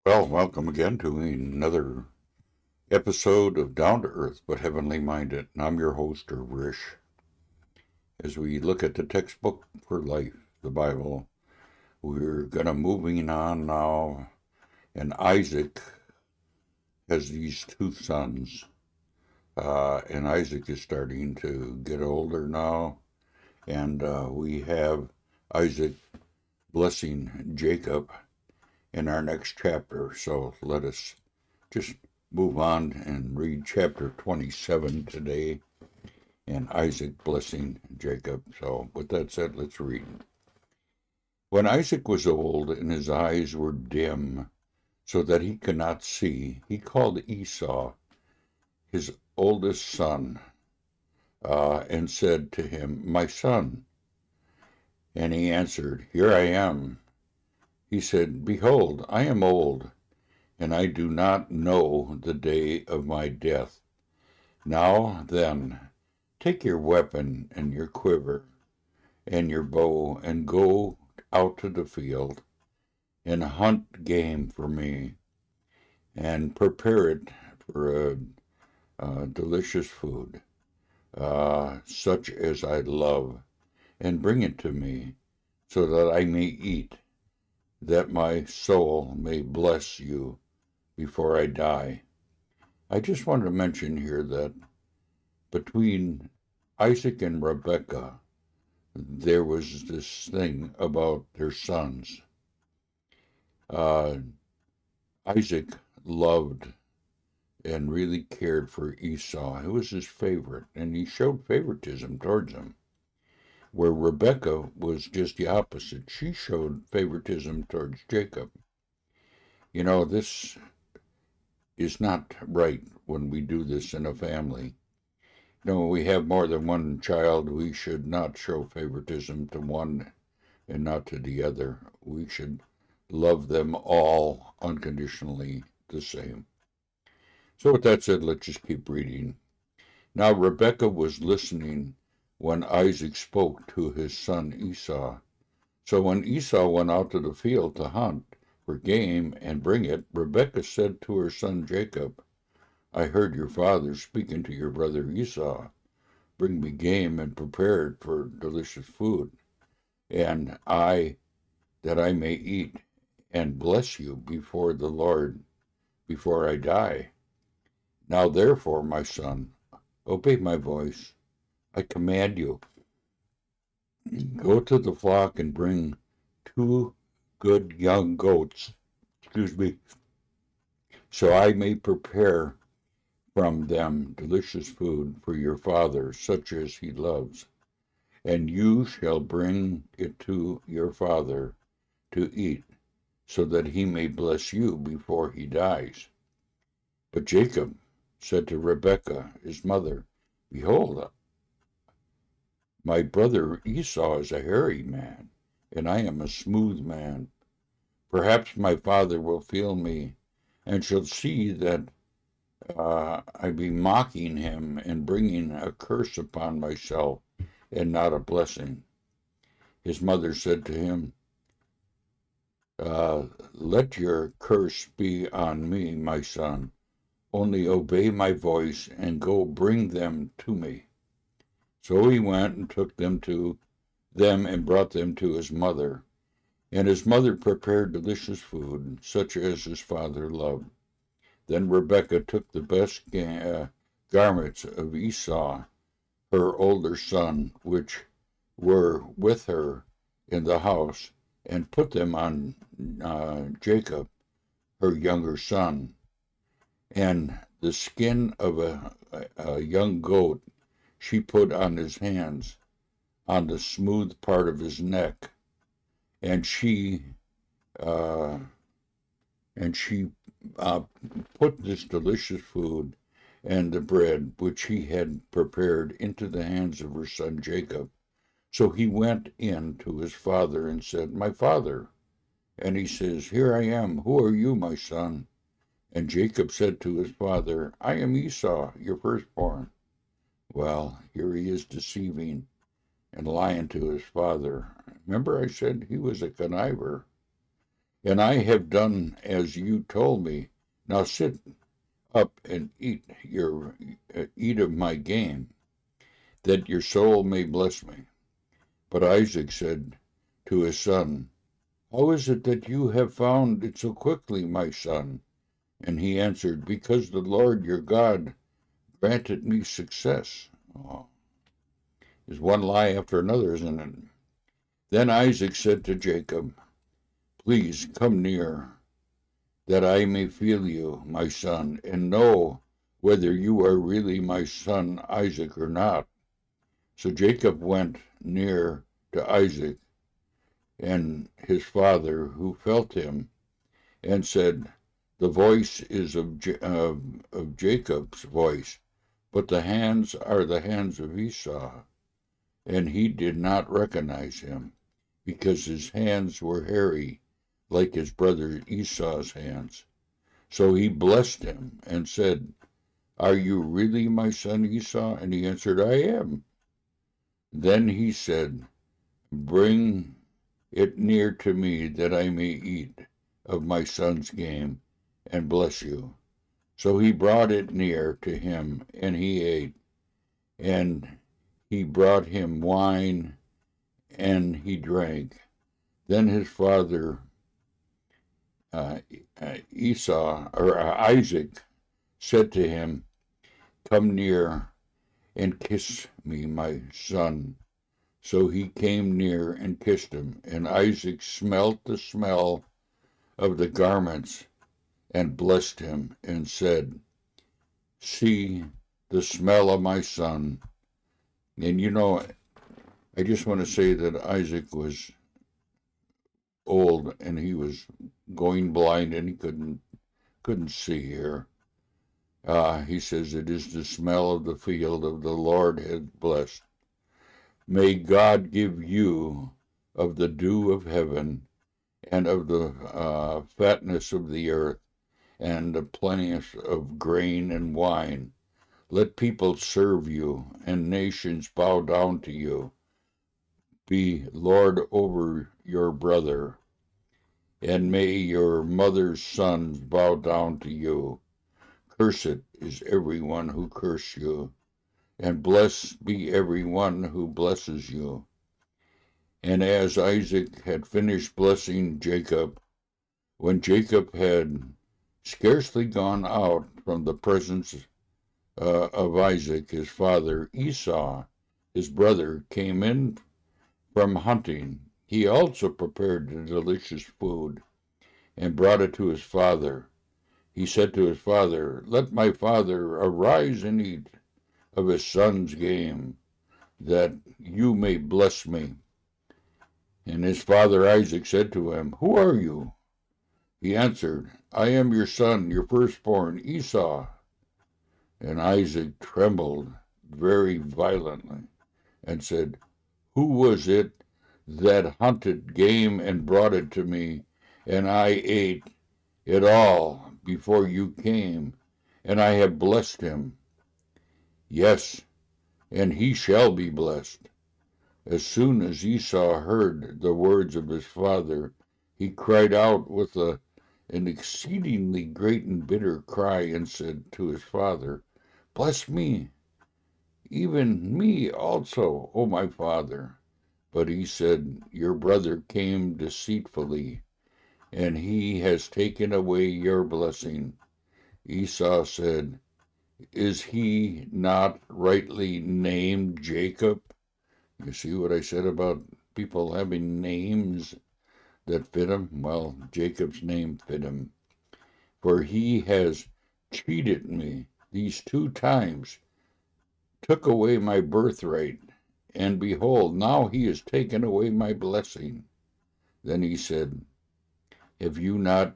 Well, welcome again to another episode of Down to Earth but Heavenly Minded. And I'm your host, Rish. As we look at the textbook for life, the Bible, we're going to moving on now. And Isaac has these two sons. And Isaac is starting to get older now. And we have Isaac blessing Jacob in our next chapter. So let us just move on and read chapter 27 today and Isaac blessing Jacob. So, with that said, let's read. When Isaac was old and his eyes were dim, so that he could not see, he called Esau, his oldest son, and said to him, "My son." And he answered, "Here I am." He said, "Behold, I am old, and I do not know the day of my death. Now then, take your weapon and your quiver and your bow and go out to the field and hunt game for me and prepare it for a delicious food, such as I love, and bring it to me so that I may eat, that my soul may bless you before I die." I just want to mention here that between Isaac and Rebekah, there was this thing about their sons. Uh, Isaac loved and really cared for Esau. It was his favorite, and he showed favoritism towards him. Where Rebekah was just the opposite. She showed favoritism towards Jacob. You know, this is not right when we do this in a family. You know, when we have more than one child, we should not show favoritism to one and not to the other. We should love them all unconditionally the same. So, with that said, let's just keep reading. Now, Rebekah was listening when Isaac spoke to his son Esau. So, when Esau went out to the field to hunt for game and bring it, Rebekah said to her son Jacob, "I heard your father speaking to your brother Esau. Bring me game and prepare it for delicious food, and that I may eat and bless you before the Lord before I die. Now therefore, my son, obey my voice. I command you, go to the flock and bring two good young goats, excuse me, so I may prepare from them delicious food for your father, such as he loves. And you shall bring it to your father to eat, so that he may bless you before he dies." But Jacob said to Rebekah, his mother, "Behold, my brother Esau is a hairy man, and I am a smooth man. Perhaps my father will feel me, and shall see that I be mocking him and bringing a curse upon myself, and not a blessing." His mother said to him, "Let your curse be on me, my son. Only obey my voice and go bring them to me." So he went and took them and brought them to his mother. And his mother prepared delicious food, such as his father loved. Then Rebekah took the best garments of Esau, her older son, which were with her in the house, and put them on Jacob, her younger son. And the skin of a young goat she put on his hands, on the smooth part of his neck, and uh, she put this delicious food and the bread which he had prepared into the hands of her son Jacob. So he went in to his father and said, "My father." And he says, "Here I am. Who are you, my son?" And Jacob said to his father, "I am Esau, your firstborn." Well, here he is deceiving and lying to his father. Remember I said he was a conniver. and I have done as you told me. Now sit up and eat of my game, that your soul may bless me. But Isaac said to his son, How is it that you have found it so quickly, my son? And he answered, Because the Lord your God granted me success. Oh, there's one lie after another, isn't it? Then Isaac said to Jacob, Please come near, that I may feel you, my son, and know whether you are really my son Isaac or not. So Jacob went near to Isaac and his father, who felt him, and said, The voice is of Jacob's voice, but the hands are the hands of Esau. And he did not recognize him, because his hands were hairy, like his brother Esau's hands. So he blessed him and said, Are you really my son Esau? And he answered, I am. Then he said, Bring it near to me, that I may eat of my son's game and bless you. So he brought it near to him, and he ate. And he brought him wine, and he drank. Then his father Isaac said to him, Come near and kiss me, my son. So he came near and kissed him. And Isaac smelt the smell of the garments and blessed him and said, See the smell of my son. And I just want to say that Isaac was old and he was going blind and he couldn't see here. He says, It is the smell of the field of the Lord has blessed. May God give you of the dew of heaven and of the fatness of the earth and the plenteous of grain and wine. Let people serve you and nations bow down to you. Be Lord over your brother, and may your mother's sons bow down to you. Cursed is everyone who curses you, and blessed be everyone who blesses you. And as Isaac had finished blessing Jacob, when Jacob had scarcely gone out from the presence of Isaac, his father, Esau, his brother, came in from hunting. He also prepared the delicious food and brought it to his father. He said to his father, Let my father arise and eat of his son's game, that you may bless me. And his father Isaac said to him, Who are you? He answered, I am your son, your firstborn, Esau. And Isaac trembled very violently and said, Who was it that hunted game and brought it to me, and I ate it all before you came, and I have blessed him? Yes, and he shall be blessed. As soon as Esau heard the words of his father, he cried out with an exceedingly great and bitter cry, and said to his father, Bless me, even me also, O my father. But he said, Your brother came deceitfully, and he has taken away your blessing. Esau said, Is he not rightly named Jacob? You see what I said about people having names that fit him? Well, Jacob's name fit him. For he has cheated me these 2 times, took away my birthright, and behold, now he has taken away my blessing. Then he said, Have you not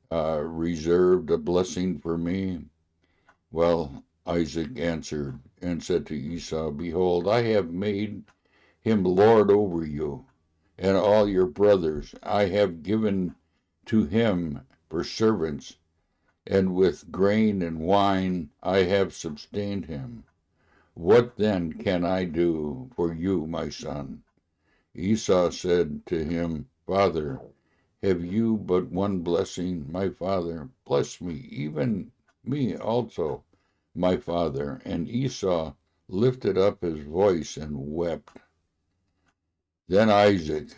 reserved a blessing for me? Well, Isaac answered and said to Esau, Behold, I have made him lord over you, and all your brothers I have given to him for servants, and with grain and wine I have sustained him. What then can I do for you, my son? Esau said to him, Father, have you but one blessing, my father? Bless me, even me also, my father. And Esau lifted up his voice and wept. Then Isaac,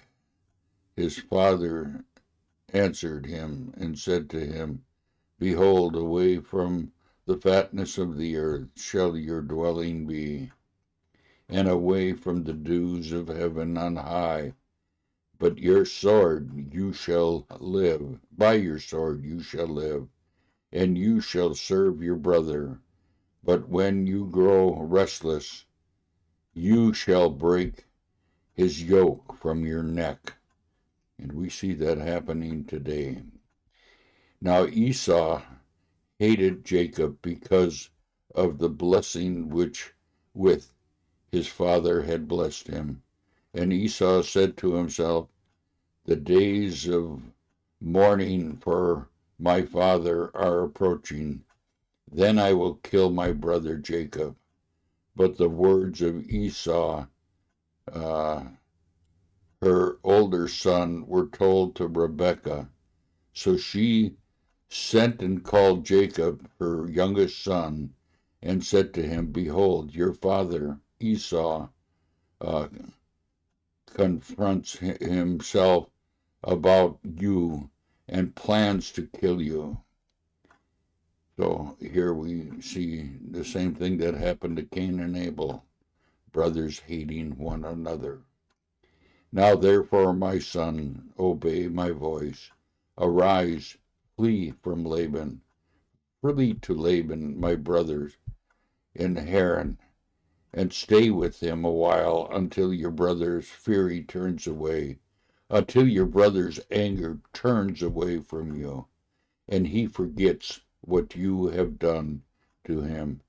his father, answered him and said to him, Behold, away from the fatness of the earth shall your dwelling be, and away from the dews of heaven on high. But your sword you shall live, by your sword you shall live, and you shall serve your brother. But when you grow restless, you shall break his yoke from your neck. And we see that happening today. Now Esau hated Jacob because of the blessing which with his father had blessed him. And Esau said to himself, The days of mourning for my father are approaching. Then I will kill my brother Jacob. But the words of Esau, uh, her older son, were told to Rebekah. So she sent and called Jacob, her youngest son, and said to him, Behold, your father Esau uh, confronts himself about you and plans to kill you. So here we see the same thing that happened to Cain and Abel, brothers hating one another. Now therefore, my son, obey my voice. Arise, flee from Laban, flee to Laban, my brother, in Haran, and stay with him a while until your brother's fury turns away, until your brother's anger turns away from you, and he forgets what you have done to him.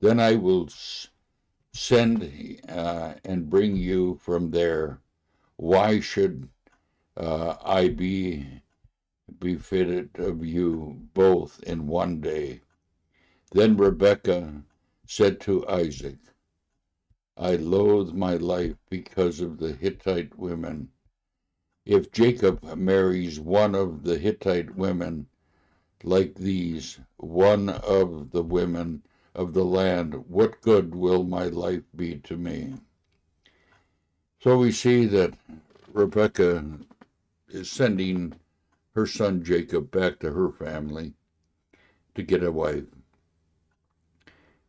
Then I will send and bring you from there. Why should I be befitted of you both in one day? Then Rebekah said to Isaac, I loathe my life because of the Hittite women. If Jacob marries one of the Hittite women like these, one of the women of the land, what good will my life be to me? So we see that Rebekah is sending her son Jacob back to her family to get a wife.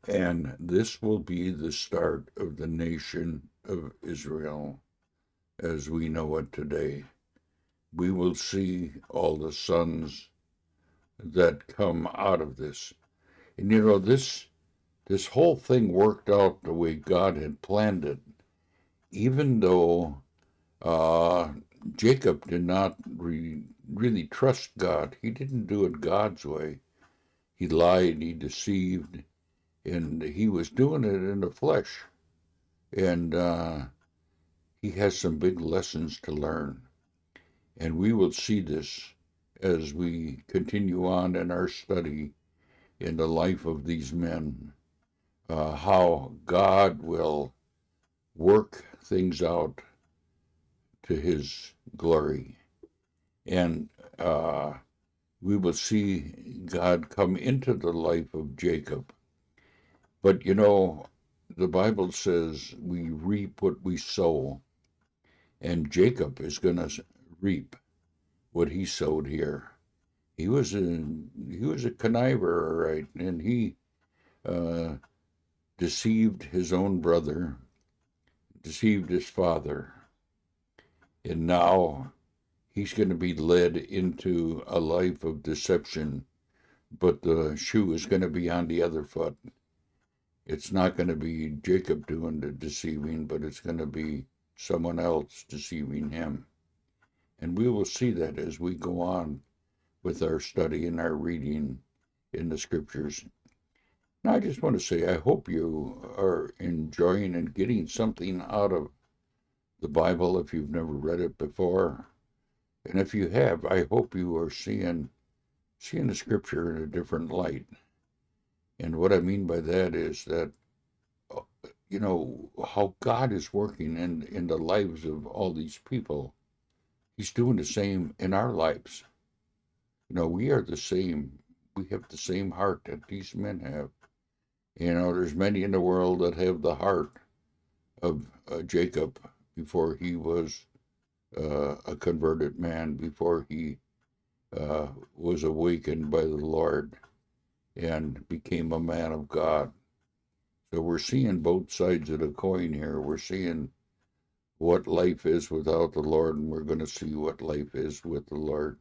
And this will be the start of the nation of Israel as we know it today. We will see all the sons that come out of this. And you know, this whole thing worked out the way God had planned it, even though uh, Jacob did not really trust God. He didn't do it God's way. He lied, he deceived, and he was doing it in the flesh. And he has some big lessons to learn. And we will see this as we continue on in our study in the life of these men, how God will work things out to his glory. And we will see God come into the life of Jacob. But you know, the Bible says we reap what we sow, and Jacob is going to reap what he sowed here. He was a conniver, all right, and he uh, deceived his own brother, deceived his father, and now he's going to be led into a life of deception, but the shoe is going to be on the other foot. It's not going to be Jacob doing the deceiving, but it's going to be someone else deceiving him. And we will see that as we go on with our study and our reading in the scriptures. Now, I just want to say, I hope you are enjoying and getting something out of the Bible if you've never read it before. And if you have, I hope you are seeing the scripture in a different light. And what I mean by that is that, you know, how God is working in the lives of all these people. He's doing the same in our lives. We are the same. We have the same heart that these men have. There's many in the world that have the heart of Jacob before he was a converted man, before he was awakened by the Lord and became a man of God. So we're seeing both sides of the coin here. We're seeing what life is without the Lord, and we're going to see what life is with the Lord.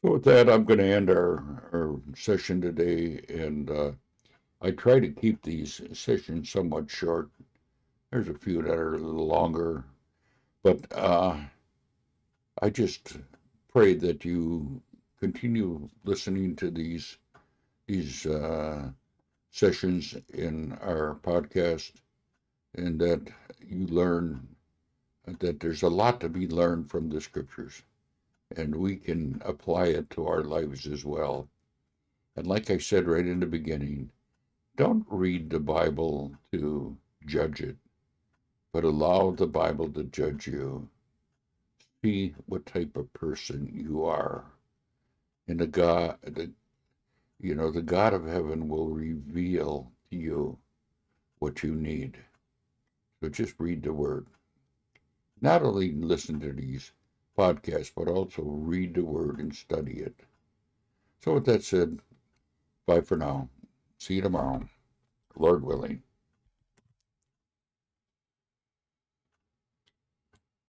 So with that, I'm going to end our session today, and I try to keep these sessions somewhat short. There's a few that are a little longer, but I just pray that you continue listening to these sessions in our podcast, and that you learn that there's a lot to be learned from the scriptures, and we can apply it to our lives as well. And like I said right in the beginning, don't read the Bible to judge it, but allow the Bible to judge you. See what type of person you are, and the God of heaven will reveal to you what you need. So just read the Word. Not only listen to these podcasts, but also read the Word and study it. So with that said, bye for now. See you tomorrow, Lord willing.